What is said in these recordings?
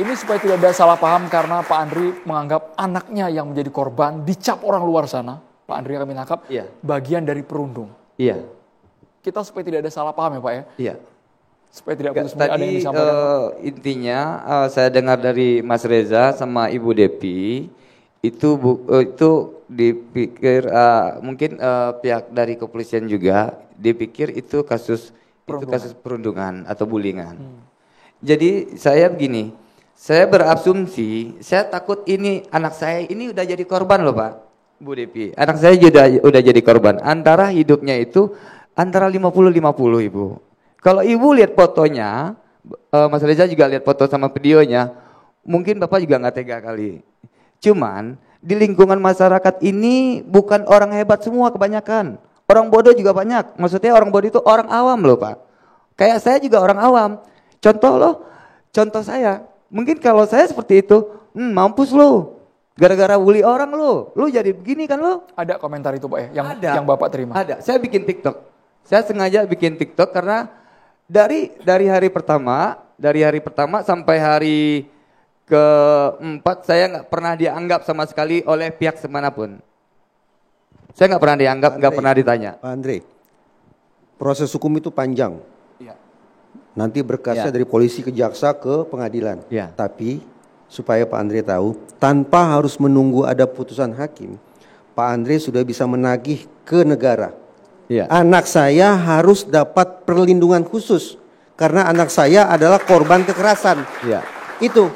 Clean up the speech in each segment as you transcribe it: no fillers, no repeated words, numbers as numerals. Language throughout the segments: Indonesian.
Ini supaya tidak ada salah paham karena Pak Andri menganggap anaknya yang menjadi korban dicap orang luar sana. Pak Andri yang kami tangkap bagian dari perundung. Iya. Kita supaya tidak ada salah paham ya Pak ya. Iya. Supaya tidak putus tadi ada yang disampaikan. Intinya saya dengar dari Mas Reza sama Ibu Depi itu dipikir mungkin pihak dari kepolisian juga dipikir itu kasus perundungan atau bullyingan. Jadi saya begini, saya berasumsi, saya takut ini anak saya ini udah jadi korban loh Pak, Bu Depi. Anak saya udah jadi korban. Antara hidupnya itu antara 50-50 Ibu. Kalau Ibu lihat fotonya, Mas Reza juga lihat foto sama videonya, mungkin Bapak juga nggak tega kali. Cuman di lingkungan masyarakat ini bukan orang hebat semua kebanyakan. Orang bodoh juga banyak. Maksudnya orang bodoh itu orang awam loh Pak. Kayak saya juga orang awam. Contoh saya. Mungkin kalau saya seperti itu, mampus lo. Gara-gara bully orang lo jadi begini kan lo. Ada komentar itu Pak ya, yang Bapak terima? Ada, saya bikin TikTok. Saya sengaja bikin TikTok karena dari hari pertama sampai hari keempat saya nggak pernah dianggap sama sekali oleh pihak semanapun. Saya nggak pernah dianggap, nggak pernah ditanya. Pak Andre, proses hukum itu panjang. Ya. Nanti berkasnya dari polisi ke jaksa ke pengadilan. Ya. Tapi supaya Pak Andre tahu, tanpa harus menunggu ada putusan hakim, Pak Andre sudah bisa menagih ke negara. Ya. Anak saya harus dapat perlindungan khusus karena anak saya adalah korban kekerasan. Ya. Itu.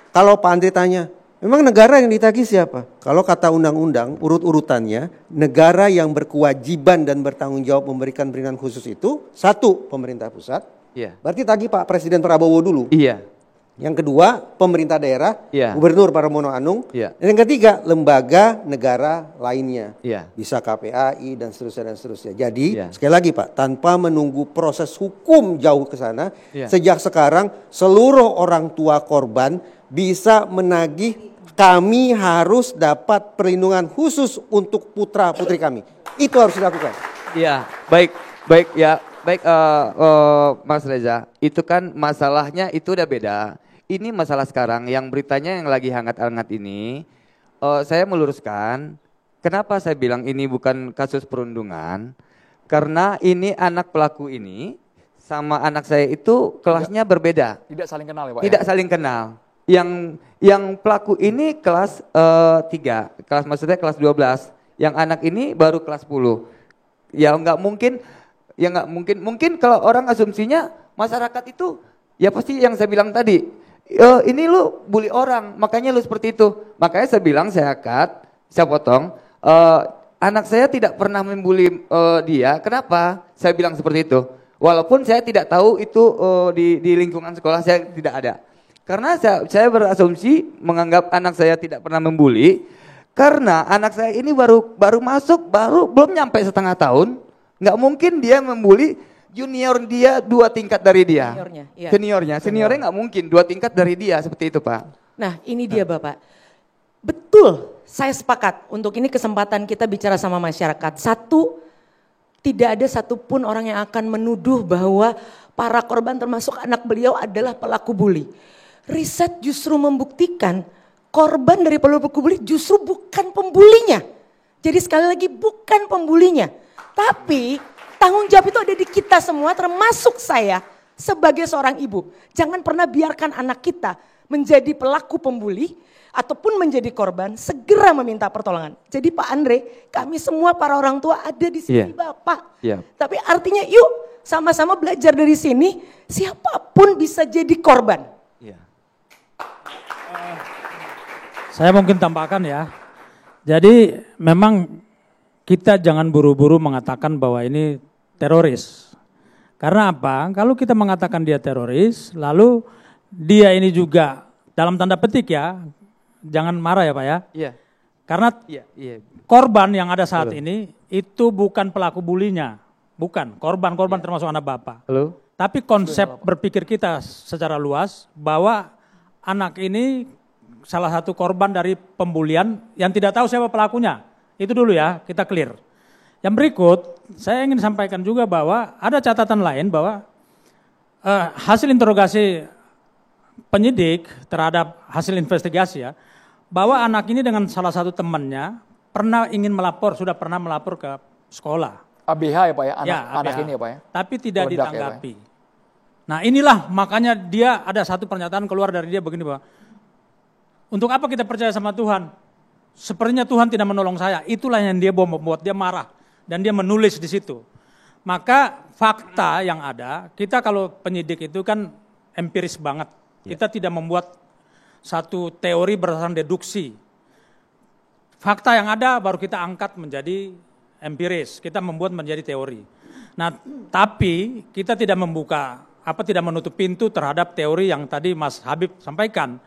Kalau Pak Andre tanya, memang negara yang ditagih siapa? Kalau kata undang-undang, urut-urutannya, negara yang berkewajiban dan bertanggung jawab memberikan perlindungan khusus itu, satu, pemerintah pusat. Iya. Berarti tagih Pak Presiden Prabowo dulu. Iya. Yang kedua, pemerintah daerah, Gubernur Pramono Anung. Iya. Dan yang ketiga, lembaga negara lainnya. Iya. Bisa KPAI dan seterusnya. Jadi, sekali lagi Pak, tanpa menunggu proses hukum jauh ke sana, sejak sekarang seluruh orang tua korban bisa menagih, kami harus dapat perlindungan khusus untuk putra-putri kami. Itu harus dilakukan. Iya, baik ya. Baik Mas Reza, itu kan masalahnya itu udah beda. Ini masalah sekarang yang beritanya yang lagi hangat-hangat ini, saya meluruskan, kenapa saya bilang ini bukan kasus perundungan, karena ini anak pelaku ini sama anak saya itu kelasnya berbeda. Tidak saling kenal ya Pak? Tidak saling kenal. Yang pelaku ini kelas 3, maksudnya kelas 12, yang anak ini baru kelas 10. Ya nggak mungkin kalau orang asumsinya masyarakat itu ya pasti yang saya bilang tadi, ini lu bully orang, makanya lu seperti itu. Makanya saya bilang saya potong, anak saya tidak pernah membuli dia. Kenapa? Saya bilang seperti itu. Walaupun saya tidak tahu itu di lingkungan sekolah saya tidak ada. Karena saya berasumsi menganggap anak saya tidak pernah membuli karena anak saya ini baru masuk, belum nyampe setengah tahun. Nggak mungkin dia membuli junior dia 2 tingkat dari dia. Seniornya nggak mungkin 2 tingkat dari dia, seperti itu Pak. Nah ini dia Bapak, betul saya sepakat untuk ini kesempatan kita bicara sama masyarakat. Satu, tidak ada satupun orang yang akan menuduh bahwa para korban termasuk anak beliau adalah pelaku bully. Riset justru membuktikan korban dari pelaku bully justru bukan pembulinya. Jadi sekali lagi bukan pembulinya. Tapi tanggung jawab itu ada di kita semua termasuk saya sebagai seorang ibu. Jangan pernah biarkan anak kita menjadi pelaku pembuli ataupun menjadi korban, segera meminta pertolongan. Jadi Pak Andre, kami semua para orang tua ada di sini Bapak. Tapi artinya yuk sama-sama belajar dari sini, siapapun bisa jadi korban. Saya mungkin tambahkan ya. Jadi memang kita jangan buru-buru mengatakan bahwa ini teroris. Karena apa? Kalau kita mengatakan dia teroris, lalu dia ini juga dalam tanda petik ya, jangan marah ya Pak ya. Iya. Karena korban yang ada saat ini itu bukan pelaku bulinya. Bukan, korban termasuk anak Bapak. Tapi konsep berpikir kita secara luas bahwa anak ini salah satu korban dari pembulian yang tidak tahu siapa pelakunya. Itu dulu ya, kita clear. Yang berikut, saya ingin sampaikan juga bahwa ada catatan lain bahwa hasil interogasi penyidik terhadap hasil investigasi ya, bahwa anak ini dengan salah satu temannya sudah pernah melapor ke sekolah. ABH ya Pak ya, anak ABH. ini ya Pak ya. Tapi tidak Meledak ditanggapi. Ya, nah inilah makanya dia ada satu pernyataan keluar dari dia begini bahwa, untuk apa kita percaya sama Tuhan? Sepertinya Tuhan tidak menolong saya. Itulah yang dia membuat dia marah dan dia menulis di situ. Maka fakta yang ada, kita kalau penyidik itu kan empiris banget. Kita tidak membuat satu teori berdasarkan deduksi. Fakta yang ada baru kita angkat menjadi empiris, kita membuat menjadi teori. Nah, tapi kita tidak tidak menutup pintu terhadap teori yang tadi Mas Habib sampaikan.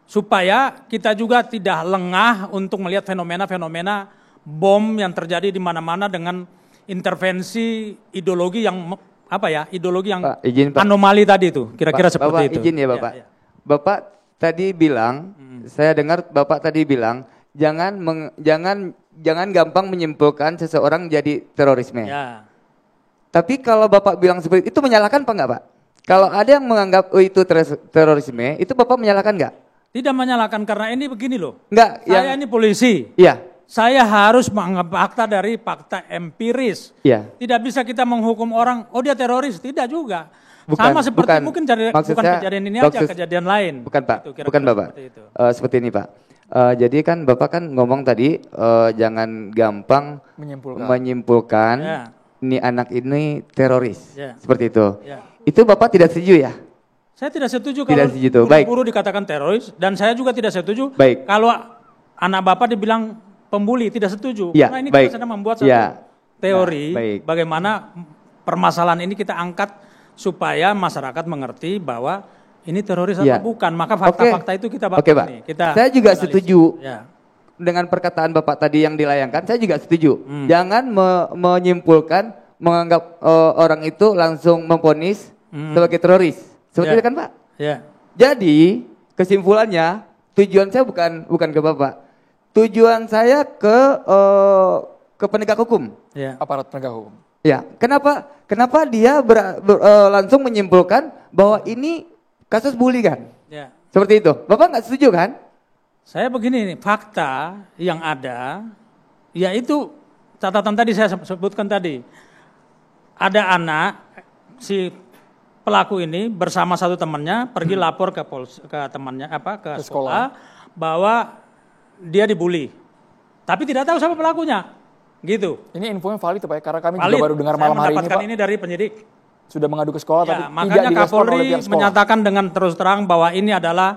Supaya kita juga tidak lengah untuk melihat fenomena-fenomena bom yang terjadi di mana-mana dengan intervensi ideologi yang ideologi yang Pak, izin, Pak. anomali tadi itu, kira-kira seperti Bapak, itu. izin ya Bapak. Ya. Bapak tadi bilang, saya dengar Bapak tadi bilang, jangan gampang menyimpulkan seseorang jadi terorisme. Ya. Tapi kalau Bapak bilang seperti itu menyalahkan apa enggak Pak? Kalau ada yang menganggap itu terorisme, itu Bapak menyalahkan enggak? Tidak menyalahkan karena ini begini loh. Enggak, saya ini polisi. Iya. Saya harus menganggap fakta dari fakta empiris. Iya. Tidak bisa kita menghukum orang, oh dia teroris, tidak juga. Bukan, sama seperti bukan. bukan Maksudnya, kejadian ini aja, kejadian lain. Bukan Pak, Gitu, bukan Bapak. Seperti ini Pak. Jadi kan Bapak kan ngomong tadi jangan gampang menyimpulkan Ya. ini anak ini teroris. Ya. Seperti itu. Ya. Itu Bapak tidak setuju ya? Saya tidak setuju Tidak kalau setuju, baik. guru dikatakan teroris, dan saya juga tidak setuju Baik. kalau anak Bapak dibilang pembuli, tidak setuju. Ya, Karena ini baik. kita sedang membuat satu Ya. teori Nah, baik. bagaimana permasalahan ini kita angkat supaya masyarakat mengerti bahwa ini teroris Ya. atau bukan. Maka fakta-fakta itu kita bahas Oke, Pak. ini. Kita Saya juga analisis. setuju Ya. dengan perkataan Bapak tadi yang dilayangkan. Saya juga setuju. Jangan menyimpulkan, menganggap orang itu langsung memvonis sebagai teroris. Seperti Ya. itu kan Pak? Ya. Jadi kesimpulannya tujuan saya bukan ke Bapak. Tujuan saya ke penegak hukum. Ya. Aparat penegak hukum. Ya, kenapa dia langsung menyimpulkan bahwa ini kasus bully kan? Ya. Seperti itu. Bapak nggak setuju kan? Saya begini nih, fakta yang ada, yaitu catatan tadi saya sebutkan tadi. Ada anak, si pelaku ini bersama satu temannya pergi lapor ke temannya ke sekolah bahwa dia dibully. Tapi tidak tahu siapa pelakunya. Gitu. Ini infonya valid Pak ya, karena kami Valid. juga baru dengar malam hari ini Pak. Saya mendapatkan ini dari penyidik. Sudah mengadu ke sekolah Ya, tapi makanya tidak direspon oleh Kapolri pihak sekolah. menyatakan dengan terus terang bahwa ini adalah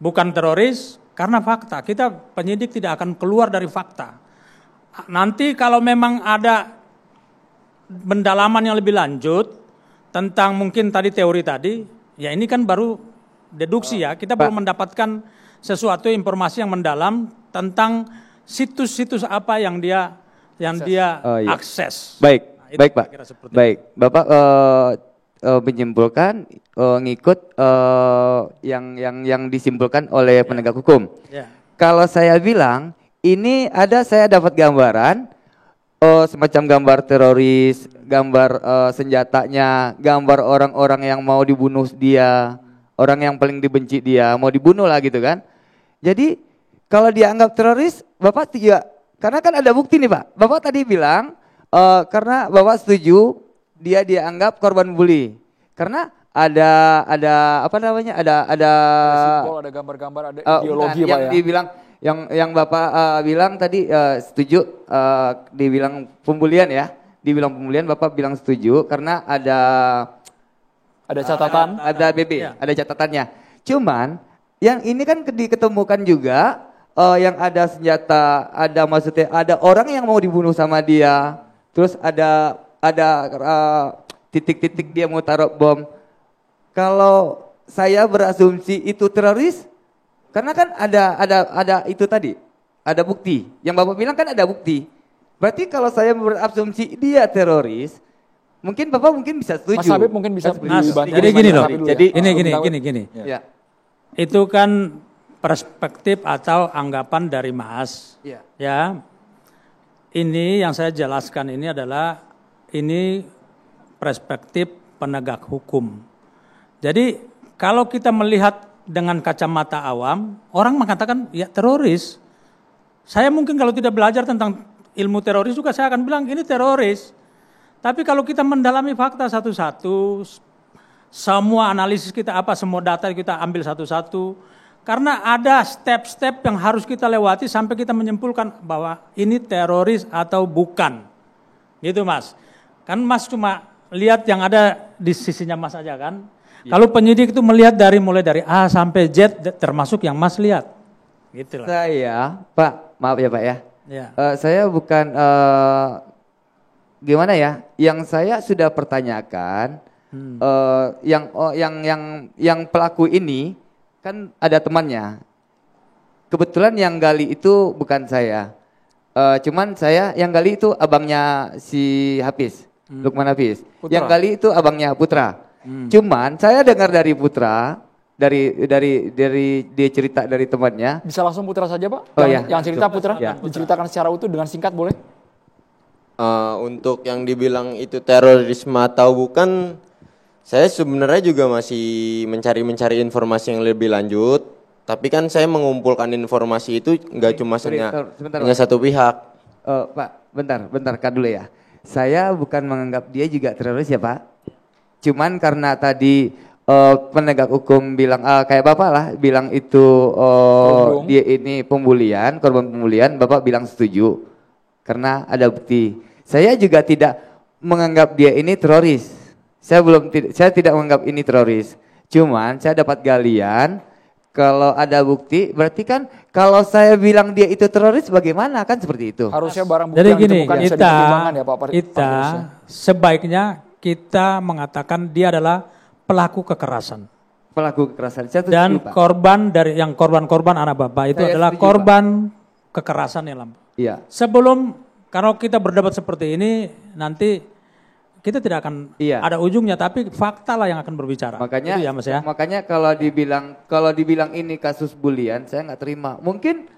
bukan teroris karena fakta. Kita penyidik tidak akan keluar dari fakta. Nanti kalau memang ada pendalaman yang lebih lanjut tentang mungkin tadi teori tadi, ya ini kan baru deduksi ya. Kita belum mendapatkan sesuatu informasi yang mendalam tentang situs-situs apa yang dia akses. Baik, Nah, itu baik Pak. kira-kira seperti Baik, Bapak menyimpulkan ngikut yang disimpulkan oleh penegak hukum. Ya. Kalau saya bilang ini saya dapat gambaran semacam gambar teroris, gambar senjatanya, gambar orang-orang yang mau dibunuh dia, orang yang paling dibenci dia mau dibunuh lah gitu kan. Jadi kalau dianggap teroris, Bapak tidak, karena kan ada bukti nih Pak. Bapak tadi bilang karena Bapak setuju dia dianggap korban bully. Karena ada apa namanya? Ada simbol, ada gambar-gambar, ada ideologi Pak yang ya. dibilang yang Bapak bilang tadi setuju dibilang pembulian ya. Dibilang pembulian Bapak bilang setuju karena ada catatan, ada BB, Ya. ada catatannya. Cuman yang ini kan diketemukan juga yang ada senjata, ada maksudnya ada orang yang mau dibunuh sama dia. Terus ada titik-titik dia mau taruh bom. Kalau saya berasumsi itu teroris, karena kan ada itu tadi, ada bukti. Yang Bapak bilang kan ada bukti. Berarti kalau saya berasumsi dia teroris, mungkin Bapak bisa setuju. Mas Habib mungkin bisa dibantu. Jadi gini loh. Jadi Gini. Ya. Itu kan perspektif atau anggapan dari Mas. Ya. Ya. Ini yang saya jelaskan ini adalah ini perspektif penegak hukum. Jadi kalau kita melihat dengan kacamata awam, orang mengatakan ya teroris. Saya mungkin kalau tidak belajar tentang ilmu teroris juga saya akan bilang ini teroris. Tapi kalau kita mendalami fakta satu-satu, semua analisis kita semua data kita ambil satu-satu, karena ada step-step yang harus kita lewati sampai kita menyimpulkan bahwa ini teroris atau bukan. Gitu Mas. Kan Mas cuma lihat yang ada di sisinya Mas aja kan. Kalau penyidik itu melihat mulai dari A sampai Z termasuk yang Mas lihat. Gitu lah. Saya, Pak, maaf ya Pak ya. Ya. Saya bukan gimana ya? Yang saya sudah pertanyakan yang pelaku ini kan ada temannya. Kebetulan yang gali itu bukan saya. Cuman saya yang gali itu abangnya si Hafiz, Lukman Hafiz. Putra. Yang gali itu abangnya Putra. Cuman saya dengar dari Putra, dari dia cerita dari temannya. Bisa langsung Putra saja Pak? Oh, yang cerita Putra, ya. diceritakan secara utuh dengan singkat boleh? Untuk yang dibilang itu terorisme atau bukan, saya sebenarnya juga masih mencari informasi yang lebih lanjut. Tapi kan saya mengumpulkan informasi itu nggak cuma hanya satu pihak. Pak, bentar Kak dulu ya. Saya bukan menganggap dia juga teroris ya Pak. Cuman karena tadi penegak hukum bilang kayak Bapak lah bilang itu dia ini korban pembulian, Bapak bilang setuju karena ada bukti. Saya juga tidak menganggap dia ini teroris. Saya tidak menganggap ini teroris. Cuman saya dapat galian kalau ada bukti berarti kan kalau saya bilang dia itu teroris bagaimana kan seperti itu. Harusnya barang bukti Jadi yang gini, ditemukan bisa dipertimbangkan ya Pak kita sebaiknya kita mengatakan dia adalah pelaku kekerasan. Pelaku kekerasan. Dan korban anak Bapak itu adalah korban kekerasan ya Lam. Iya. Sebelum kalau kita berdebat seperti ini nanti kita tidak akan ada ujungnya, tapi fakta lah yang akan berbicara. Makanya, itu ya Mas ya. Makanya kalau dibilang ini kasus bulian, saya nggak terima. Mungkin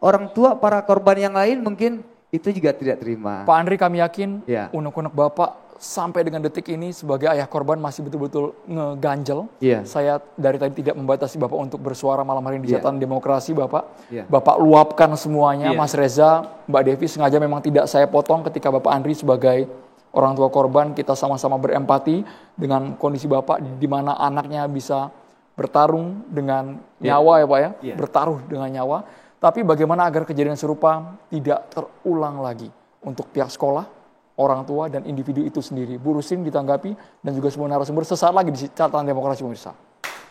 orang tua para korban yang lain mungkin itu juga tidak terima. Pak Andri kami yakin unek-unek Bapak sampai dengan detik ini sebagai ayah korban masih betul-betul ngeganjel. Saya dari tadi tidak membatasi Bapak untuk bersuara malam hari ini di catatan demokrasi Bapak. Bapak luapkan semuanya, Mas Reza, Mbak Devi sengaja memang tidak saya potong ketika Bapak Andri sebagai orang tua korban, kita sama-sama berempati dengan kondisi Bapak di mana anaknya bisa bertarung dengan nyawa ya Pak ya, bertaruh dengan nyawa. Tapi bagaimana agar kejadian serupa tidak terulang lagi untuk pihak sekolah, orang tua dan individu itu sendiri. Bu Rustin ditanggapi dan juga semua narasumber sesaat lagi di catatan demokrasi pemirsa.